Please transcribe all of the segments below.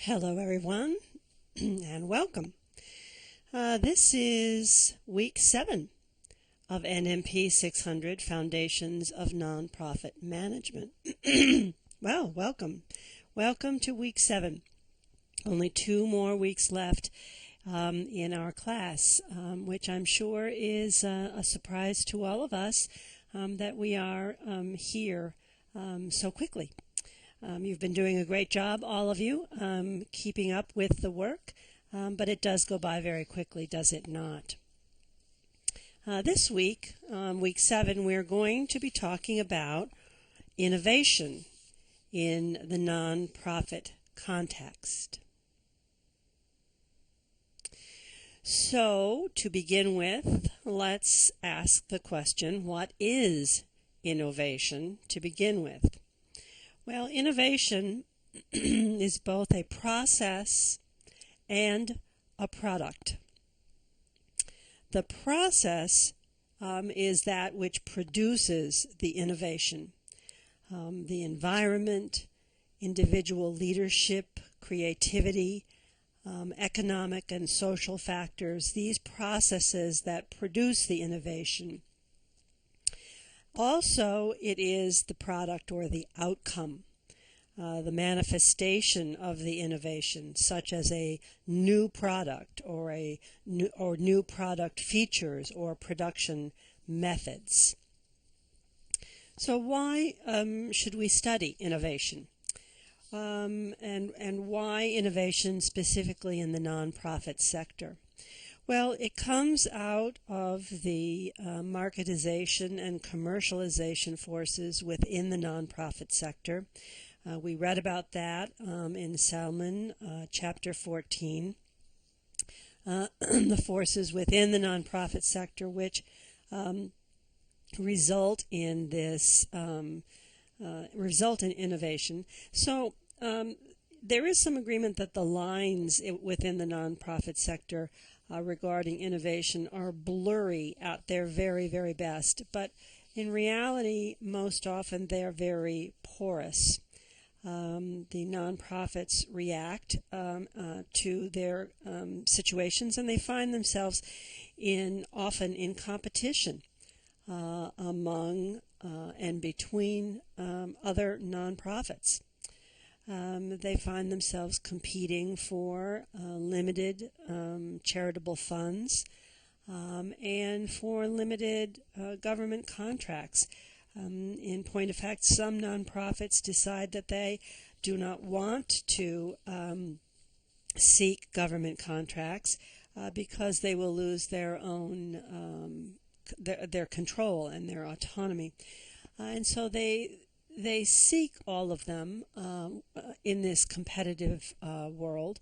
Hello, everyone, and welcome. This is week 7 of NMP 600 Foundations of Nonprofit Management. Well, welcome. Welcome to week 7. Only 2 more weeks left in our class, which I'm sure is a surprise to all of us that we are here so quickly. You've been doing a great job, all of you, keeping up with the work, but it does go by very quickly, does it not? This week, week 7, we're going to be talking about innovation in the nonprofit context. So, to begin with, let's ask the question, what is innovation to begin with? Well, innovation is both a process and a product. The process is that which produces the innovation. The environment, individual leadership, creativity, economic and social factors, these processes that produce the innovation. Also, it is the product or the outcome, the manifestation of the innovation, such as a new product or new product features or production methods. So why should we study innovation? And why innovation specifically in the nonprofit sector? Well, it comes out of the marketization and commercialization forces within the nonprofit sector. We read about that in Salmon, chapter 14. The forces within the nonprofit sector which result in innovation. So there is some agreement that the lines within the nonprofit sector regarding innovation are blurry at their very, very best, but in reality, most often they're very porous. The nonprofits react to their situations, and they find themselves often in competition among and between other nonprofits. They find themselves competing for limited charitable funds and for limited government contracts. In point of fact, some nonprofits decide that they do not want to seek government contracts because they will lose their own their control and their autonomy, and so they seek all of them in this competitive world.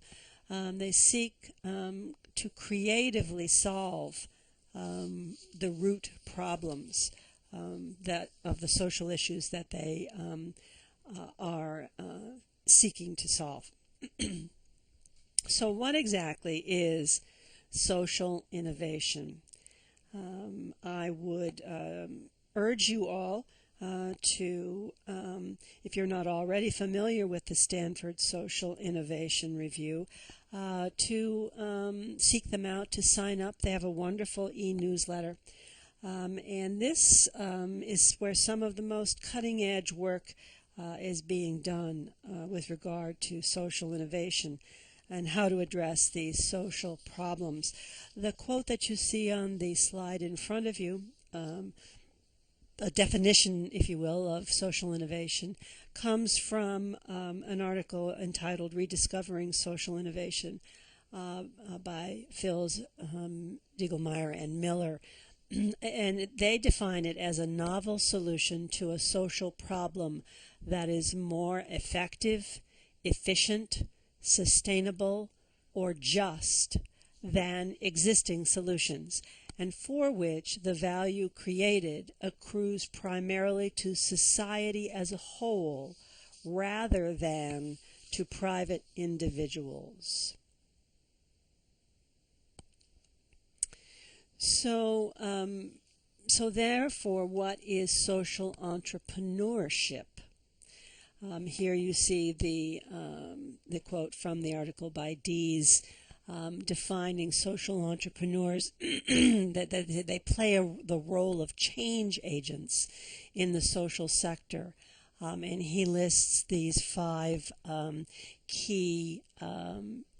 They seek to creatively solve the root problems of the social issues that they are seeking to solve. So what exactly is social innovation? I would urge you all to, if you're not already familiar with the Stanford Social Innovation Review, to seek them out, to sign up. They have a wonderful e-newsletter. And this is where some of the most cutting-edge work is being done with regard to social innovation and how to address these social problems. The quote that you see on the slide in front of you, a definition, if you will, of social innovation, comes from an article entitled Rediscovering Social Innovation by Phils Diegelmeyer and Miller. And they define it as a novel solution to a social problem that is more effective, efficient, sustainable, or just than existing solutions, and for which the value created accrues primarily to society as a whole rather than to private individuals. So therefore, what is social entrepreneurship? Here you see the quote from the article by Dees, defining social entrepreneurs that they play the role of change agents in the social sector. And he lists these 5 key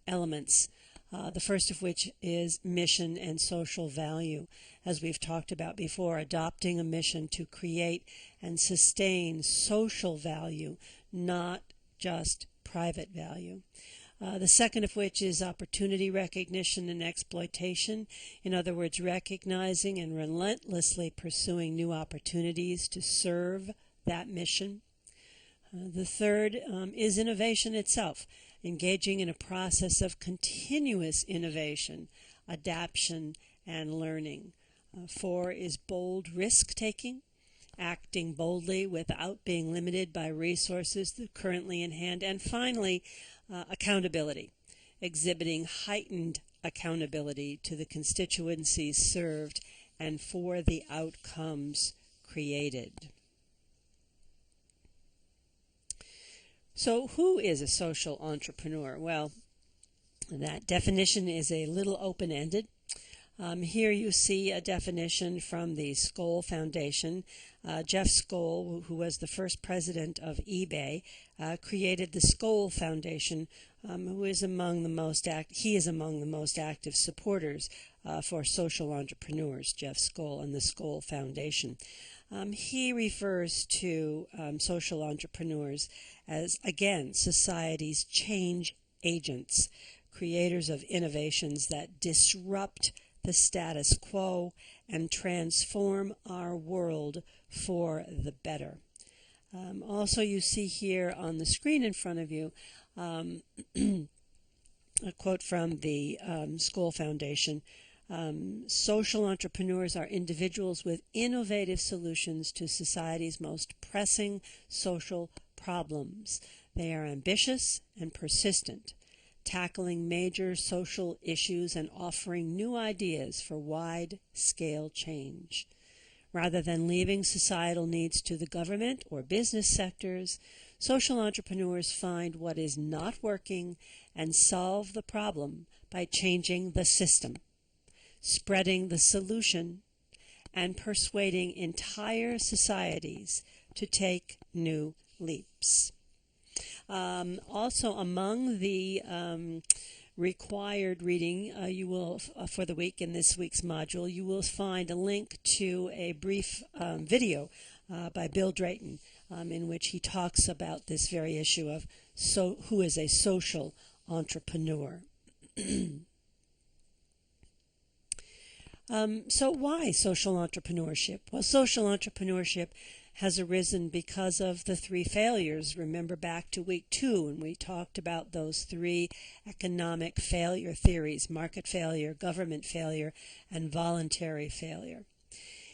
elements, the first of which is mission and social value. As we've talked about before, adopting a mission to create and sustain social value, not just private value. The second of which is opportunity recognition and exploitation. In other words, recognizing and relentlessly pursuing new opportunities to serve that mission. The third is innovation itself, engaging in a process of continuous innovation, adaptation, and learning. 4 is bold risk-taking, acting boldly without being limited by resources currently in hand. And finally, accountability, exhibiting heightened accountability to the constituencies served and for the outcomes created. So who is a social entrepreneur? Well, that definition is a little open-ended. Here you see a definition from the Skoll Foundation. Jeff Skoll, who was the first president of eBay, created the Skoll Foundation, who is among the most active supporters for social entrepreneurs, Jeff Skoll and the Skoll Foundation. He refers to social entrepreneurs as, again, society's change agents, creators of innovations that disrupt the status quo and transform our world for the better. Also, you see here on the screen in front of you a quote from the Skoll Foundation. Social entrepreneurs are individuals with innovative solutions to society's most pressing social problems. They are ambitious and persistent, tackling major social issues and offering new ideas for wide-scale change. Rather than leaving societal needs to the government or business sectors, social entrepreneurs find what is not working and solve the problem by changing the system, spreading the solution, and persuading entire societies to take new leaps. Also, among the required reading you will for the week in this week's module, you will find a link to a brief video by Bill Drayton in which he talks about this very issue of who is a social entrepreneur. So why social entrepreneurship? Well, social entrepreneurship has arisen because of the 3 failures. Remember back to week 2 when we talked about those 3 economic failure theories: market failure, government failure, and voluntary failure.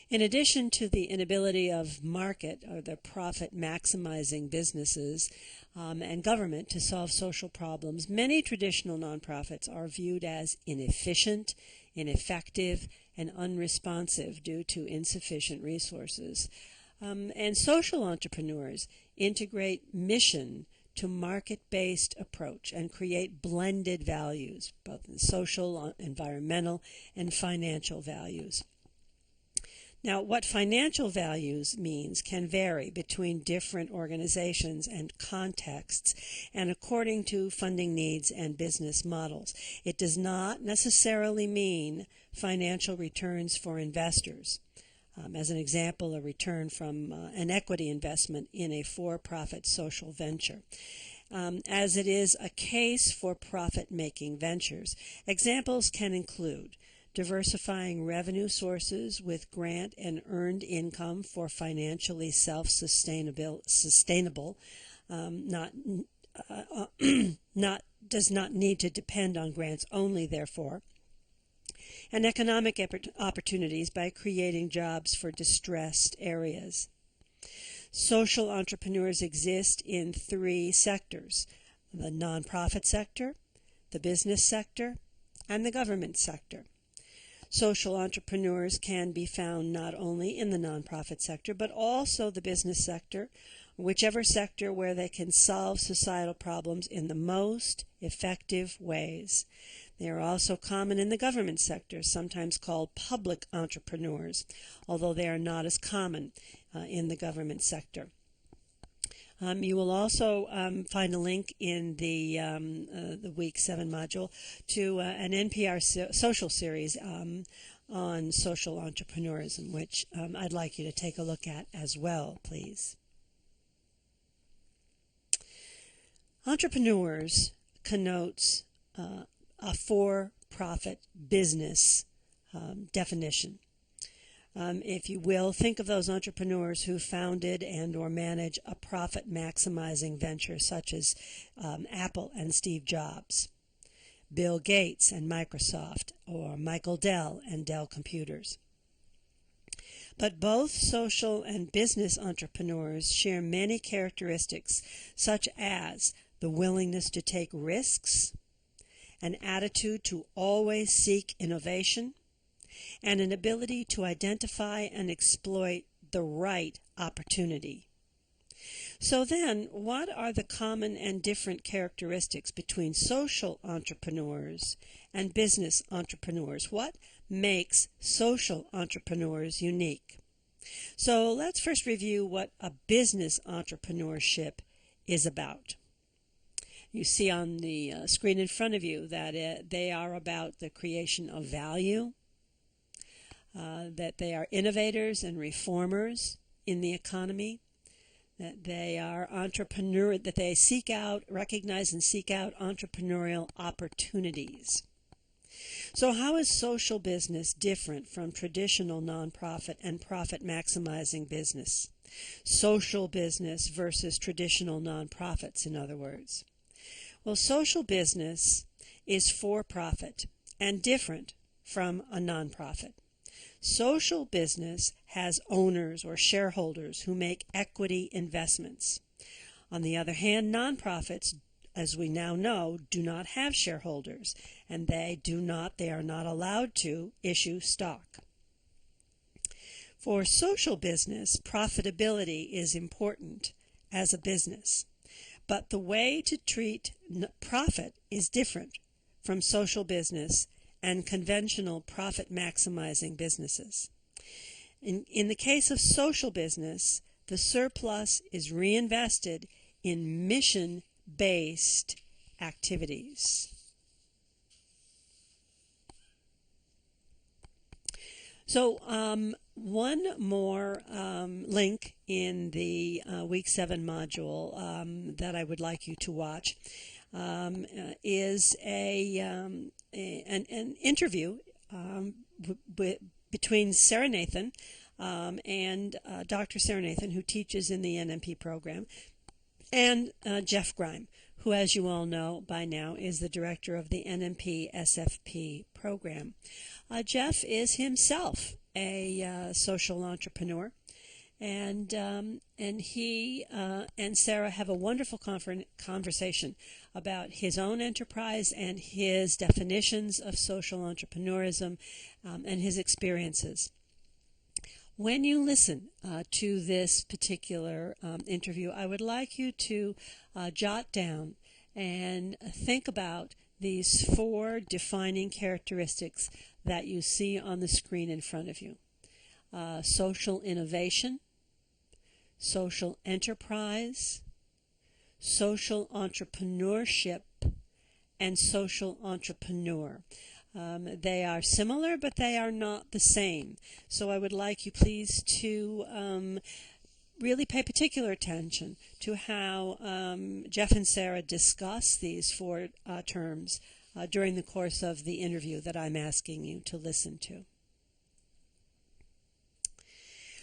In addition to the inability of market or the profit maximizing businesses and government to solve social problems, many traditional nonprofits are viewed as inefficient, ineffective, and unresponsive due to insufficient resources. And social entrepreneurs integrate mission to market-based approach and create blended values, both social, environmental, and financial values. Now, what financial values means can vary between different organizations and contexts and according to funding needs and business models. It does not necessarily mean financial returns for investors. As an example, a return from an equity investment in a for-profit social venture. As it is a case for profit-making ventures, examples can include diversifying revenue sources with grant and earned income for financially self-sustainable, does not need to depend on grants only, therefore, and economic opportunities by creating jobs for distressed areas. Social entrepreneurs exist in 3 sectors: the nonprofit sector, the business sector, and the government sector. Social entrepreneurs can be found not only in the nonprofit sector, but also the business sector, whichever sector where they can solve societal problems in the most effective ways. They are also common in the government sector, sometimes called public entrepreneurs, although they are not as common in the government sector. You will also find a link in the Week 7 module to an NPR social series on social entrepreneurism, which I'd like you to take a look at as well, please. Entrepreneurs connotes a for-profit business definition. If you will, think of those entrepreneurs who founded and or manage a profit-maximizing venture such as Apple and Steve Jobs, Bill Gates and Microsoft, or Michael Dell and Dell Computers. But both social and business entrepreneurs share many characteristics, such as the willingness to take risks, an attitude to always seek innovation, and an ability to identify and exploit the right opportunity. So then, what are the common and different characteristics between social entrepreneurs and business entrepreneurs? What makes social entrepreneurs unique? So let's first review what a business entrepreneurship is about. You see on the screen in front of you that they are about the creation of value, that they are innovators and reformers in the economy, that they are that they seek out, recognize and seek out entrepreneurial opportunities. So how is social business different from traditional nonprofit and profit-maximizing business? Social business versus traditional nonprofits, in other words. Well, social business is for-profit and different from a nonprofit. Social business has owners or shareholders who make equity investments. On the other hand, nonprofits, as we now know, do not have shareholders, and they are not allowed to issue stock. For social business, profitability is important as a business, but the way to treat profit is different from social business and conventional profit-maximizing businesses. In the case of social business, the surplus is reinvested in mission-based activities. So one more link in the Week 7 module that I would like you to watch is an interview between Sarah Nathan and Dr. Sarah Nathan, who teaches in the NMP program, and Jeff Grime, who, as you all know by now, is the director of the NMP SFP program. Jeff is himself a social entrepreneur, and he and Sarah have a wonderful conversation about his own enterprise and his definitions of social entrepreneurism and his experiences. When you listen to this particular interview, I would like you to jot down and think about these 4 defining characteristics that you see on the screen in front of you. Social innovation, social enterprise, social entrepreneurship, and social entrepreneur. They are similar, but they are not the same. So I would like you please to really pay particular attention to how Jeff and Sarah discuss these 4 terms during the course of the interview that I'm asking you to listen to.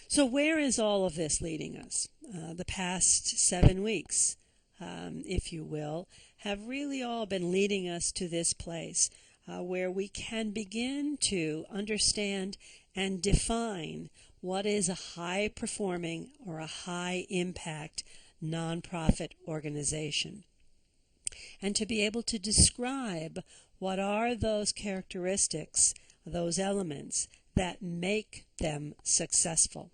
So where is all of this leading us? The past 7 weeks, if you will, have really all been leading us to this place where we can begin to understand and define what is a high-performing or a high-impact nonprofit organization, and to be able to describe what are those characteristics those elements that make them successful.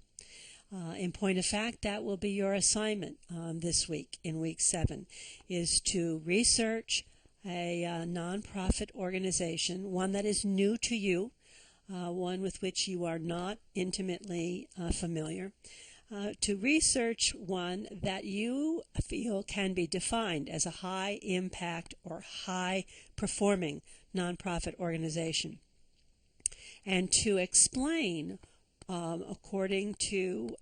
In point of fact, that will be your assignment this week, in week 7, is to research a nonprofit organization, one that is new to you, one with which you are not intimately familiar, to research one that you feel can be defined as a high impact or high performing nonprofit organization, and to explain according to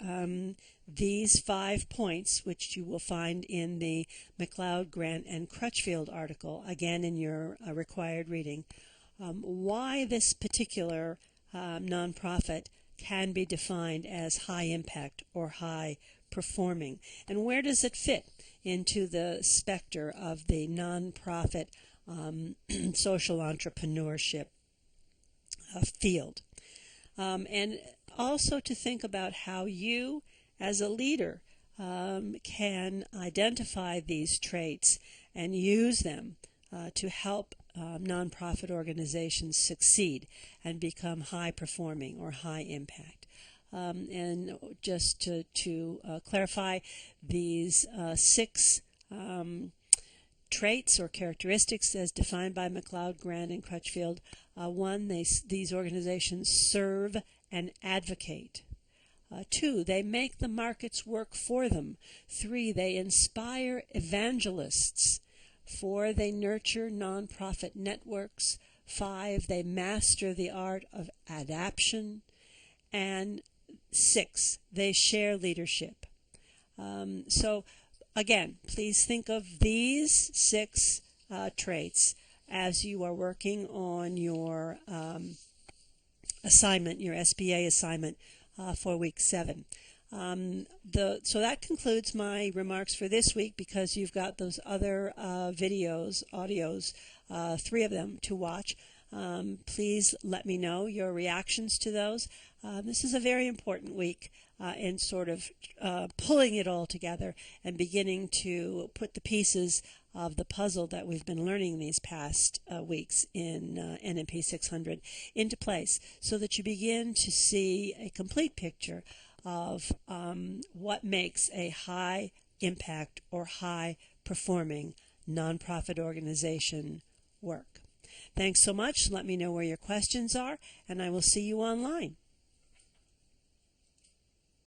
these 5 points, which you will find in the McLeod, Grant, and Crutchfield article, again in your required reading, why this particular nonprofit can be defined as high impact or high performing, and where does it fit into the specter of the nonprofit social entrepreneurship field. And also to think about how you, as a leader, can identify these traits and use them to help nonprofit organizations succeed and become high performing or high impact. And just to clarify, these 6 traits or characteristics as defined by McLeod, Grant, and Crutchfield. 1, these organizations serve and advocate. 2, they make the markets work for them. 3, they inspire evangelists. 4, they nurture nonprofit networks. 5, they master the art of adaptation. And 6, they share leadership. So again, please think of these 6 traits as you are working on your assignment, your SBA assignment for week 7. So that concludes my remarks for this week, because you've got those other audios, 3 of them to watch. Please let me know your reactions to those. This is a very important week in sort of pulling it all together and beginning to put the pieces of the puzzle that we've been learning these past weeks in NMP 600 into place, so that you begin to see a complete picture of what makes a high impact or high performing nonprofit organization work. Thanks so much. Let me know where your questions are, and I will see you online.